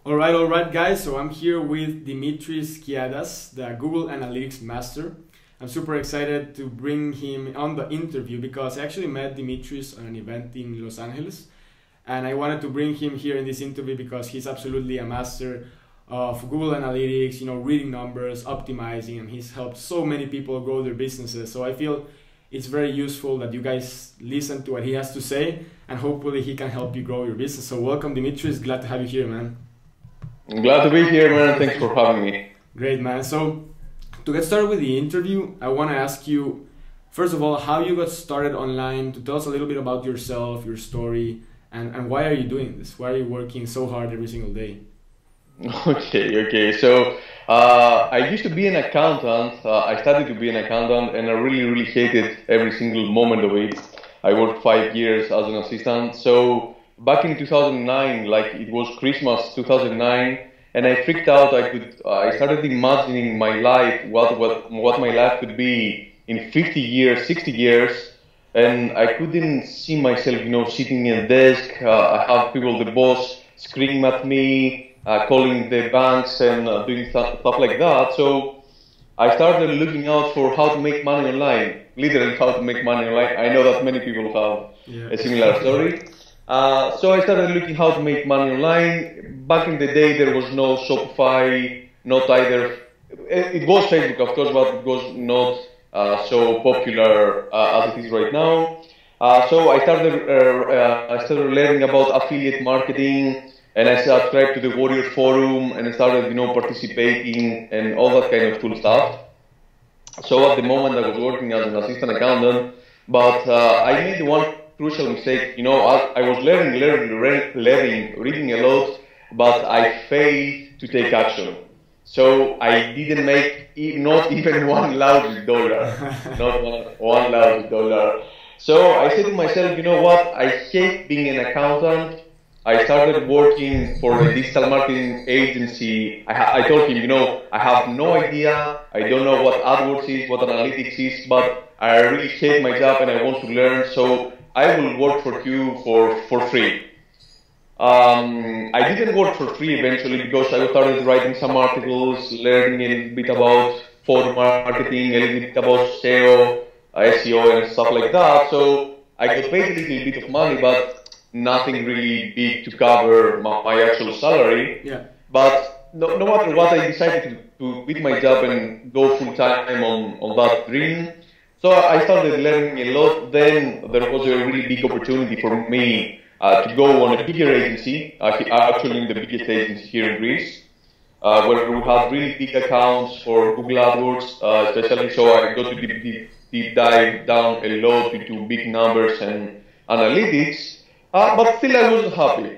All right, guys. So I'm here with Dimitris Skiadas, the Google Analytics Master. I'm super excited to bring him on the interview because I actually met Dimitris on an event in Los Angeles, and I wanted to bring him here in this interview because he's absolutely a master of Google Analytics. You know, reading numbers, optimizing, and he's helped so many people grow their businesses. So I feel it's very useful that you guys listen to what he has to say, and hopefully he can help you grow your business. So welcome, Dimitris. Glad to have you here, man. I'm glad to be here, man. Thanks for having me. Great, man. So to get started with the interview, I want to ask you, first of all, how you got started online, to tell us a little bit about yourself, your story, and why are you doing this? Why are you working so hard every single day? Okay. So I used to be an accountant. I started to be an accountant, and I really hated every single moment of it. I worked 5 years as an assistant. So back in 2009, like it was Christmas 2009, and I freaked out. I started imagining my life, what my life could be in 50 years, 60 years, and I couldn't see myself, sitting in a desk. I have people, the boss, screaming at me, calling the banks and doing stuff like that. So I started looking out for how to make money online, literally how to make money online. I know that many people have a similar story. So I started looking how to make money online. Back in the day, there was no Shopify, not either. It was Facebook, of course, but it was not so popular as it is right now. So I started learning about affiliate marketing, and I subscribed to the Warrior Forum, and I started, participating and all that kind of cool stuff. So at the moment, I was working as an assistant accountant, but I made one crucial mistake. I was reading a lot, but I failed to take action. So I didn't make not even $1 lousy dollar, not one lousy dollar. So I said to myself, you know what? I hate being an accountant. I started working for a digital marketing agency. I told him, I have no idea. I don't know what AdWords is, what analytics is, but I really hate my job and I want to learn. So I will work for you for free. I didn't work for free eventually because I started writing some articles, learning a little bit about forum marketing, a little bit about SEO and stuff like that. So I got paid a little bit of money, but nothing really big to cover my actual salary. Yeah. But no matter what, I decided to quit my job and go full time on that dream. So I started learning a lot. Then there was a really big opportunity for me to go on a bigger agency, actually in the biggest agency here in Greece, where we had really big accounts for Google AdWords, especially. So I got to deep dive down a lot into big numbers and analytics, but still I wasn't happy.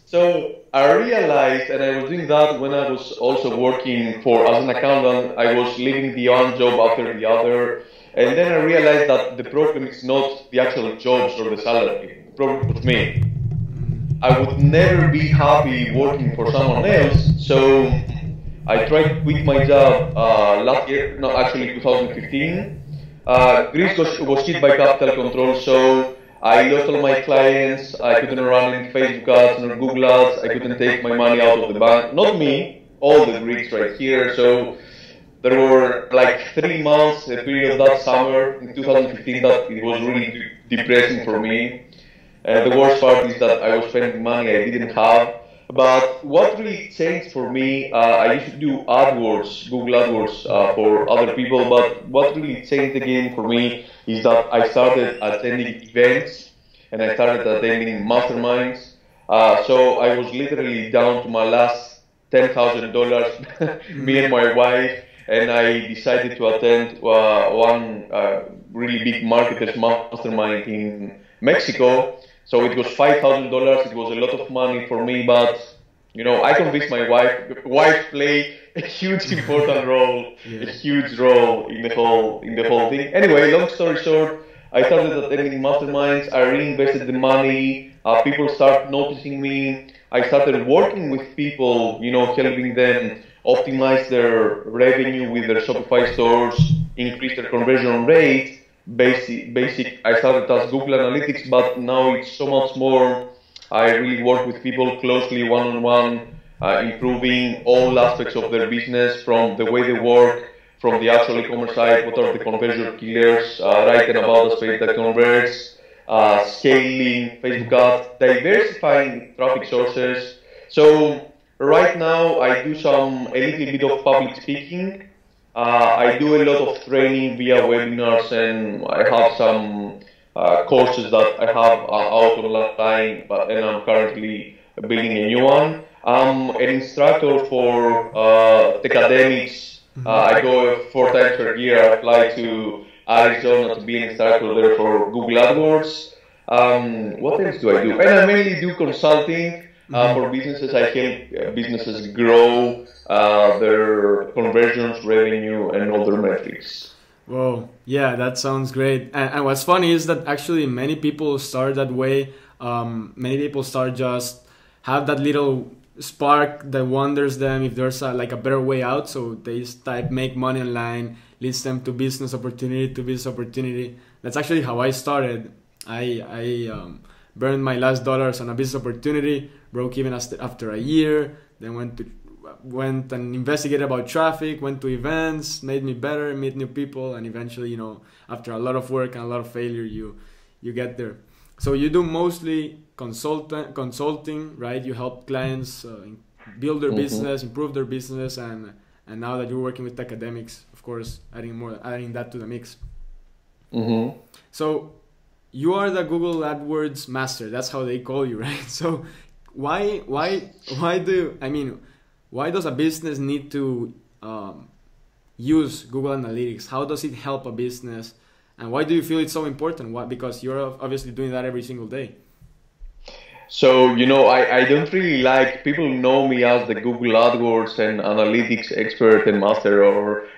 So I realized, and I was doing that when I was also working as an accountant. I was leaving the one job after the other. And then I realized that the problem is not the actual jobs or the salary. The problem was me. I would never be happy working for someone else. So I tried to quit my job last year, no, actually 2015. Greece was hit by capital control, so I lost all my clients. I couldn't run any Facebook ads nor Google ads. I couldn't take my money out of the bank. Not me, all the Greeks right here. So there were like 3 months, a period that summer in 2015 that it was really depressing for me. The worst part is that I was spending money I didn't have. But what really changed for me, I used to do AdWords, Google AdWords for other people, but what really changed the game for me is that I started attending events and I started attending masterminds. So I was literally down to my last $10,000, me and my wife. And I decided to attend one really big marketers mastermind in Mexico. So it was $5,000. It was a lot of money for me, but I convinced my wife. Wife played a huge important role, a huge role in the whole thing. Anyway, long story short, I started attending masterminds. I reinvested the money. People started noticing me. I started working with people, helping them optimize their revenue with their Shopify stores, increase their conversion rate. I started as Google Analytics, but now it's so much more. I really work with people closely, one-on-one, improving all aspects of their business, from the way they work, from the actual e-commerce side, what are the conversion killers, writing about the page that converts, scaling Facebook ads, diversifying traffic sources. So right now I do a little bit of public speaking. I do a lot of training via webinars, and I have some courses that I have out online, and I'm currently building a new one. I'm an instructor for academics. I go 4 times per year. I fly to Arizona to be an instructor there for Google AdWords. What else do I do? And I mainly do consulting for businesses. I help businesses grow their conversions, revenue, and all their metrics. Whoa, yeah, that sounds great. And what's funny is that actually many people start that way. Many people start just have that little spark that wonders them if there's like a better way out. So they type make money online, leads them to business opportunity. That's actually how I started. I burned my last dollars on a business opportunity, broke even after a year, then went and investigated about traffic, went to events, made me better, meet new people, and eventually, after a lot of work and a lot of failure, you get there. So you do mostly consulting, right? You help clients build their business, improve their business, and now that you're working with academics, of course, adding that to the mix. So you are the Google AdWords master. That's how they call you, right? So why does a business need to use Google Analytics? How does it help a business? And why do you feel it's so important? Why? Because you're obviously doing that every single day. So, I don't really like, people know me as the Google AdWords and analytics expert and master,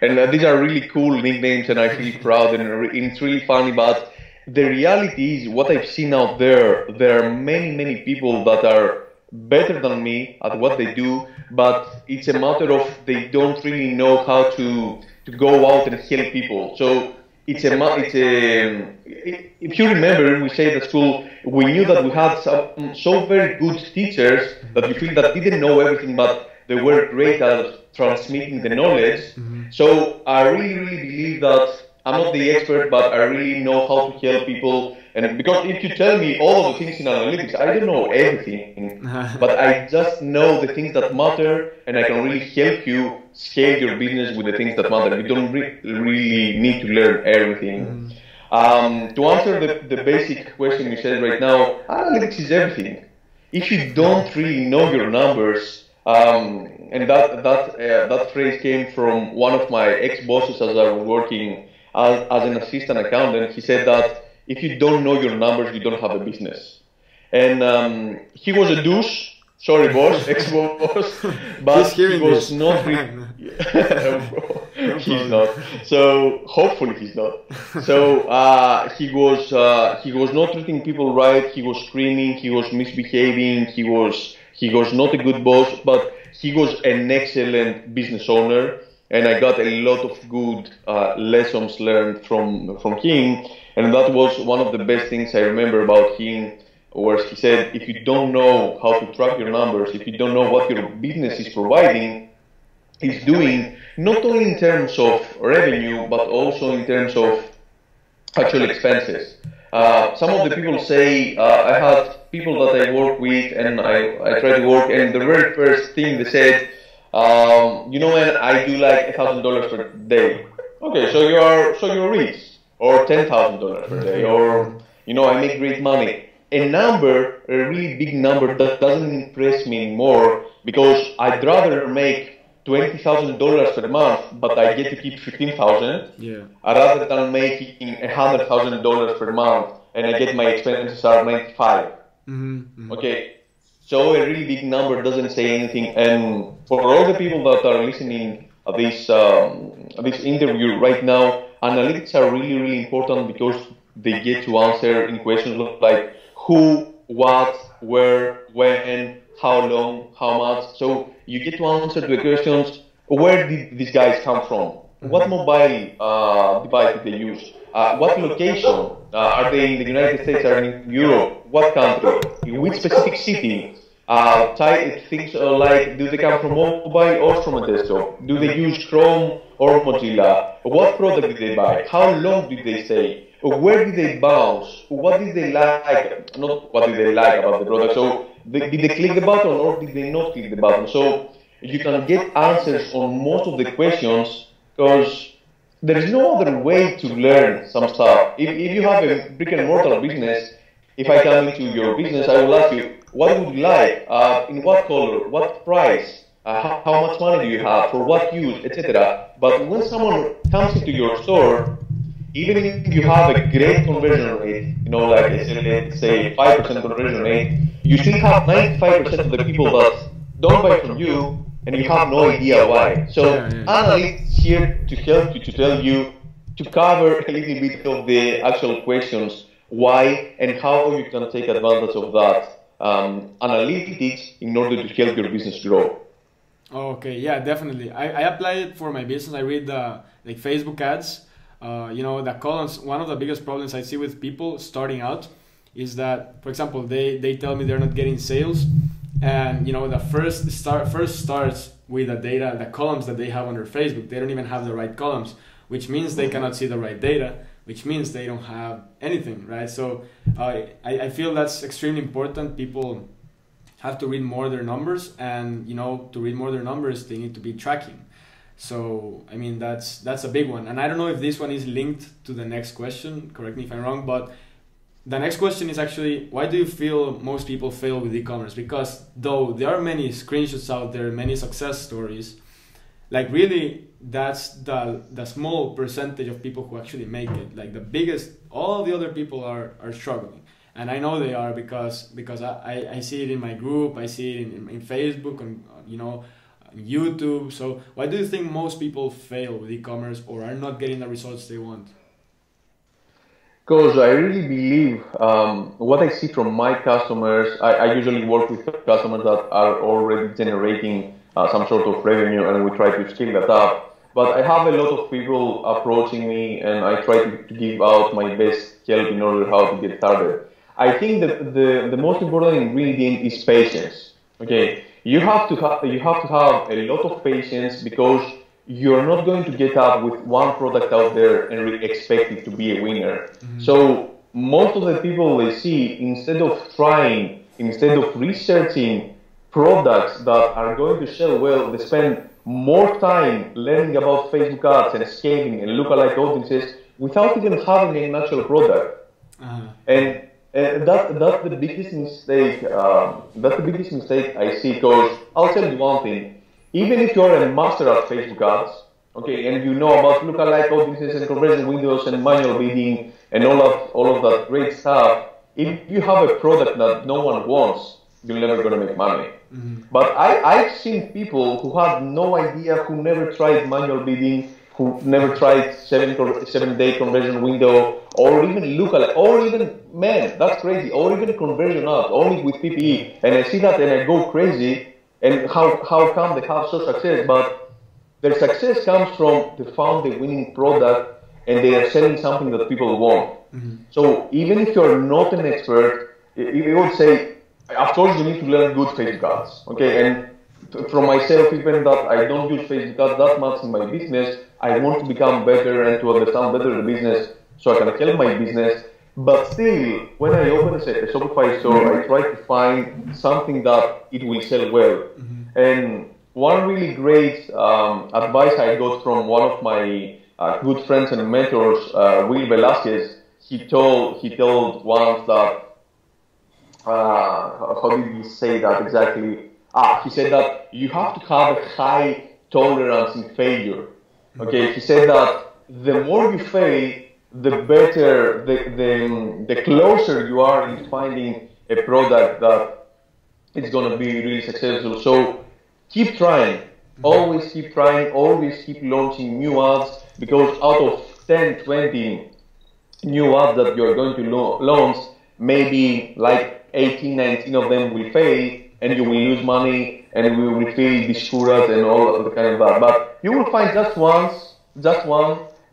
and these are really cool nicknames, and I feel proud, and it's really funny, but the reality is, what I've seen out there are many people that are better than me at what they do, but it's a matter of they don't really know how to go out and help people. So if you remember, we said at school, we knew that we had so very good teachers that you feel that didn't know everything, but they were great at transmitting the knowledge. So I really believe that I'm not the expert, but I really know how to help people. And because if you tell me all of the things in analytics, I don't know everything, but I just know the things that matter, and I can really help you scale your business with the things that matter. You don't really need to learn everything. To answer the basic question you said right now, analytics is everything. If you don't really know your numbers, and that phrase came from one of my ex-bosses as I was working as an assistant accountant. He said that if you don't know your numbers, you don't have a business. And he was a douche. Sorry, boss, ex-boss, but he was not really. He's not. So hopefully he's not. So he was not treating people right. He was screaming. He was misbehaving. He was not a good boss, but he was an excellent business owner. And I got a lot of good lessons learned from him. And that was one of the best things I remember about him, where he said, if you don't know how to track your numbers, if you don't know what your business is doing, not only in terms of revenue, but also in terms of actual expenses. Some of the people say, I had people that I work with, and I try to work, and the very first thing they said, man, I do like $1,000 per day. Okay, so you're rich, or $10,000 per day, or I make great money. A really big number that doesn't impress me anymore, because I'd rather make $20,000 per month, but I get to keep $15,000, rather than making $100,000 per month and I get my expenses are $95,000. Okay. So a really big number doesn't say anything, and for all the people that are listening to this interview right now, analytics are really important, because they get to answer in questions like who, what, where, when, how long, how much. So you get to answer the questions: where did these guys come from? What mobile device did they use? What location? Are they in the United States or in Europe? What country? In which specific city? Things like, do they come from mobile or from a desktop? Do they use Chrome or Mozilla? What product did they buy? How long did they stay? Where did they bounce? What did they like? Not what did they like about the product. So did they click the button or did they not click the button? So you can get answers on most of the questions because there is no other way to learn some stuff. If you have a brick and mortar business, if I come into your business, I will ask you, what would you like? In what color? What price? How much money do you have? For what use? Etc. But when someone comes into your store, even if you have a great conversion rate, like let's say 5% conversion rate, you still have 95% of the people that don't buy from you, and you have no idea why. So analysts here to help you, to tell you, to cover a little bit of the actual questions, why and how you can take advantage of that analytics in order to help your business grow. Okay, yeah, definitely. I apply it for my business. I read like Facebook ads. The columns. One of the biggest problems I see with people starting out is that, for example, they tell me they're not getting sales, and the first starts with the data, the columns that they have under Facebook. They don't even have the right columns, which means they cannot see the right data, which means they don't have anything, right? So I feel that's extremely important. People have to read more their numbers, and to read more their numbers, they need to be tracking. So I mean that's a big one, and I don't know if this one is linked to the next question. Correct me if I'm wrong, but the next question is actually, why do you feel most people fail with e-commerce? Because though there are many screenshots out there, many success stories, like really that's the small percentage of people who actually make it. Like the biggest, all the other people are struggling, and I know they are because I see it in my group, I see it in Facebook, and YouTube. So why do you think most people fail with e-commerce or are not getting the results they want? Because I really believe what I see from my customers, I usually work with customers that are already generating some sort of revenue, and we try to scale that up. But I have a lot of people approaching me, and I try to give out my best help in order how to get started. I think that the most important ingredient is patience. Okay, you have to have a lot of patience, because you're not going to get up with one product out there and expect it to be a winner. So most of the people they see, instead of researching products that are going to sell well, they spend more time learning about Facebook ads and scaling and lookalike audiences without even having an actual product. And that's the biggest mistake. That's the biggest mistake I see. Because I'll tell you one thing: even if you're a master at Facebook ads, okay, and you know about lookalike audiences and conversion windows and manual bidding and all of that great stuff, if you have a product that no one wants, you're never going to make money. But I've seen people who had no idea, who never tried manual bidding, who never tried 7-day conversion window, or even lookalike, or even, man, that's crazy, or even conversion ads, only with PPE. And I see that and I go crazy. And how come they have such success? But their success comes from they found a winning product and they are selling something that people want. So even if you're not an expert, you would say, of course you need to learn good Facebook ads. Okay, and from myself, even that I don't use Facebook ads that much in my business, I want to become better and to understand better the business so I can help my business. But still, when I open a Shopify store, I try to find something that it will sell well. And one really great advice I got from one of my good friends and mentors, Will Velasquez, he told once that, how did he say that exactly? He said that you have to have a high tolerance in failure. Okay, he said that the more you fail, the better, the closer you are in finding a product that is going to be really successful. So keep trying, always keep trying, always keep launching new ads, because out of 10, 20 new ads that you're going to launch, maybe like 18, 19 of them will fail, and you will lose money, and you will feel discouraged and all of the kind of that. But you will find just one,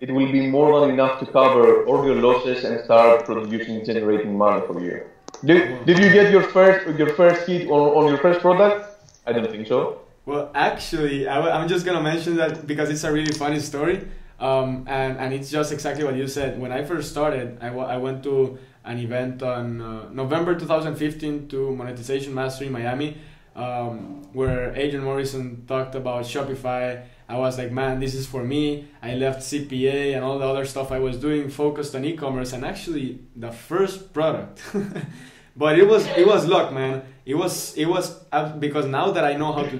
it will be more than enough to cover all your losses and start producing, generating money for you. Did you get your first hit on your first product? I don't think so. Well, actually, I'm just gonna mention that because it's a really funny story, and it's just exactly what you said. When I first started, I went to an event on November 2015 to Monetization Mastery in Miami, where Adrian Morrison talked about Shopify. I was like, man, this is for me. I left CPA and all the other stuff I was doing, focused on e-commerce, and actually the first product. But it was luck, man. It was because now that I know how to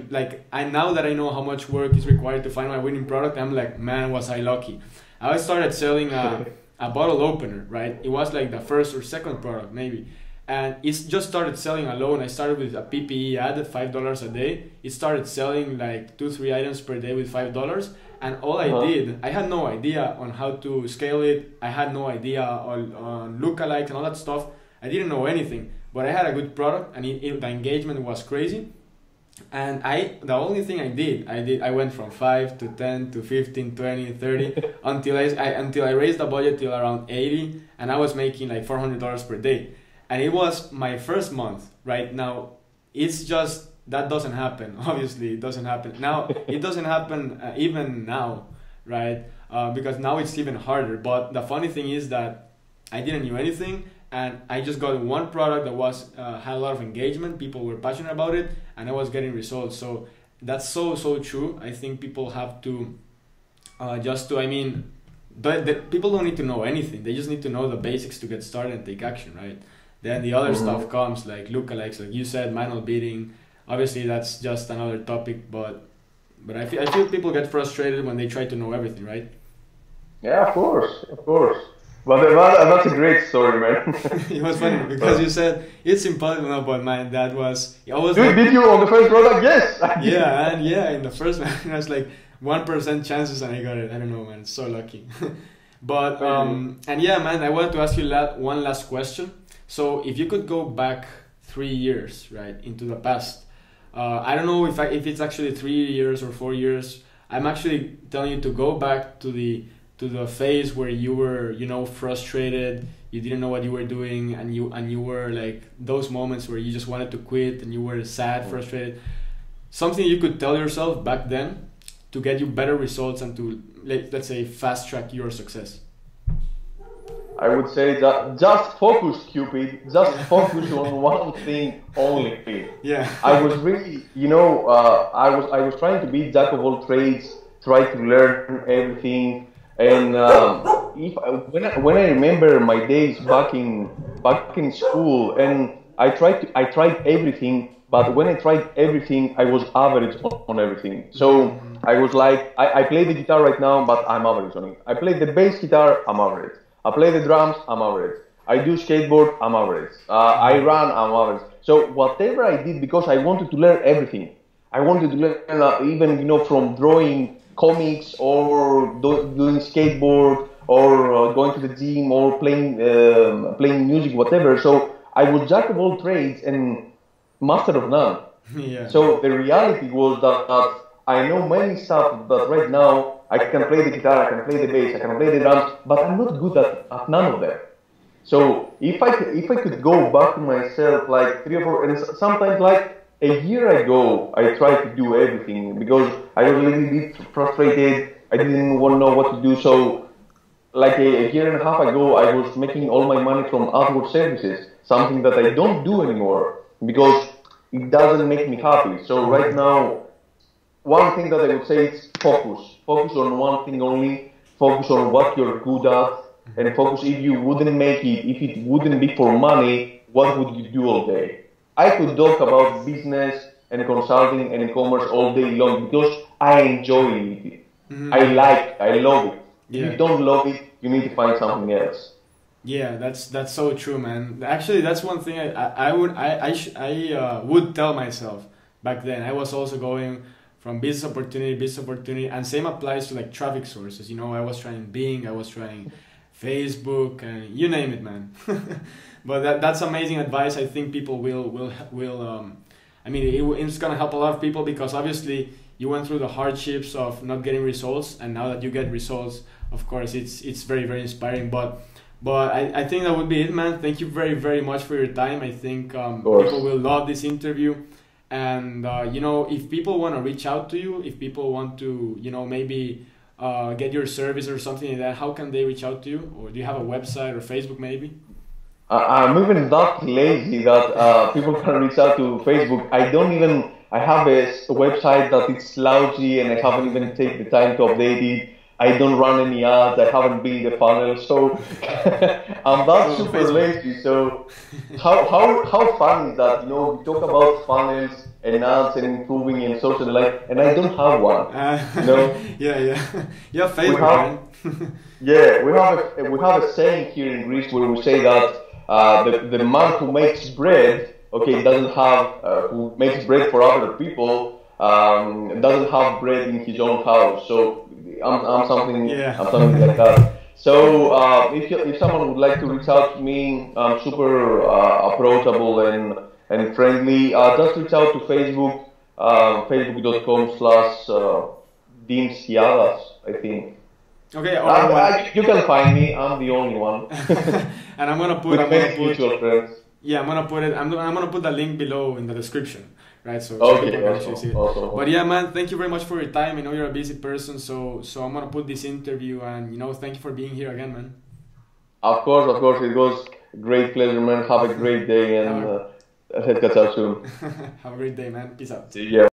now that I know how much work is required to find my winning product, I'm like, man, was I lucky. I started selling a bottle opener, right? It was like the first or second product maybe. And it just started selling alone. I started with a PPE ad at $5 a day. It started selling like 2-3 items per day with $5. And all I did, I had no idea on how to scale it. I had no idea on lookalikes and all that stuff. I didn't know anything, but I had a good product, and the engagement was crazy. And the only thing I went from 5 to 10 to 15, 20, 30 until I raised the budget till around 80, and I was making like $400 per day. And it was my first month. Right now, it's just that doesn't happen. Obviously, it doesn't happen now. It doesn't happen even now, right? Because now it's even harder. But the funny thing is that I didn't know anything, and I just got one product that was had a lot of engagement. People were passionate about it, and I was getting results. So that's so true. I think people have to people don't need to know anything. They just need to know the basics to get started and take action, right? Then the other stuff comes, like lookalikes, like you said, manual bidding. Obviously, that's just another topic, but I feel people get frustrated when they try to know everything, right? Yeah, of course. But that's a great story, man. It was funny because you said it's impossible, no, but man, that was. Did you on the first product? Yes. Yeah, in the first one, it was like 1% chances, and I got it. I don't know, man, so lucky. But and yeah, man, I wanted to ask you one last question. So if you could go back 3 years, right, into the past, I don't know if it's actually 3 years or 4 years. I'm actually telling you to go back to the phase where you were, frustrated, you didn't know what you were doing, and you were like those moments where you just wanted to quit and you were sad, frustrated. Something you could tell yourself back then to get you better results and to, let's say, fast track your success. I would say that just focus, Cupid. Just focus on one thing only. Yeah. I was really, I was trying to be jack of all trades, try to learn everything, and when I remember my days back in school, and I tried everything, but when I tried everything, I was average on everything. So I was like, I play the guitar right now, but I'm average on it. I play the bass guitar, I'm average. I play the drums, I'm average. I do skateboard, I'm average. I run, I'm average. So whatever I did, because I wanted to learn everything. I wanted to learn even, from drawing comics or doing skateboard or going to the gym or playing music, whatever. So I was jack of all trades and master of none. Yeah. So the reality was that I know many stuff, but right now I can play the guitar, I can play the bass, I can play the drums, but I'm not good at none of them. So if I could go back to myself like 3 or 4, and sometimes like a year ago, I tried to do everything because I was a little bit frustrated. I didn't want to know what to do. So like a year and a half ago, I was making all my money from AdWords services, something that I don't do anymore because it doesn't make me happy. So right now, one thing that I would say is focus. Focus on one thing only. Focus on what you're good at. And focus if you wouldn't make it, if it wouldn't be for money, what would you do all day? I could talk about business and consulting and e-commerce all day long because I enjoy it. I love it. Yeah. If you don't love it, you need to find something else. Yeah, that's so true, man. Actually, that's one thing I would tell myself back then. I was also going from business opportunity, and same applies to like traffic sources. I was trying Bing, I was trying Facebook, and you name it, man. But that's amazing advice. I think people will it's gonna help a lot of people because obviously you went through the hardships of not getting results, and now that you get results, of course, it's very, very inspiring. But But I think that would be it, man. Thank you very, very much for your time. I think course. people will love this interview. And, you know, if people want to reach out to you, if people want to, you know, maybe get your service or something like that, how can they reach out to you? Or do you have a website or Facebook maybe? I'm even that lazy that people can reach out to Facebook. I have a website that is lousy and I haven't even taken the time to update it. I don't run any ads, I haven't built a funnel, so I'm that super lazy. So how fun is that? You know, we talk about funnels and ads and improving in social life, and I don't have one. You know? Yeah, Facebook, man. Yeah, we have a saying here in Greece where we say that the man who makes bread, okay, doesn't have who makes bread for other people, doesn't have bread in his own house. So I'm something like that. So if someone would like to reach out to me, I'm super approachable and friendly. Just reach out to Facebook, facebook.com/Dimitris Skiadas, I think. Okay, you can find me. I'm the only one. And I'm gonna put mutual friends. Yeah, I'm gonna put the link below in the description, right? So okay, people can actually see it. Awesome. But yeah, man, thank you very much for your time. I know you're a busy person, so I'm gonna put this interview, and you know, thank you for being here again, man. Of course, it was a great pleasure, man. Have a great day, and let's catch up soon. Have a great day, man. Peace out. See ya.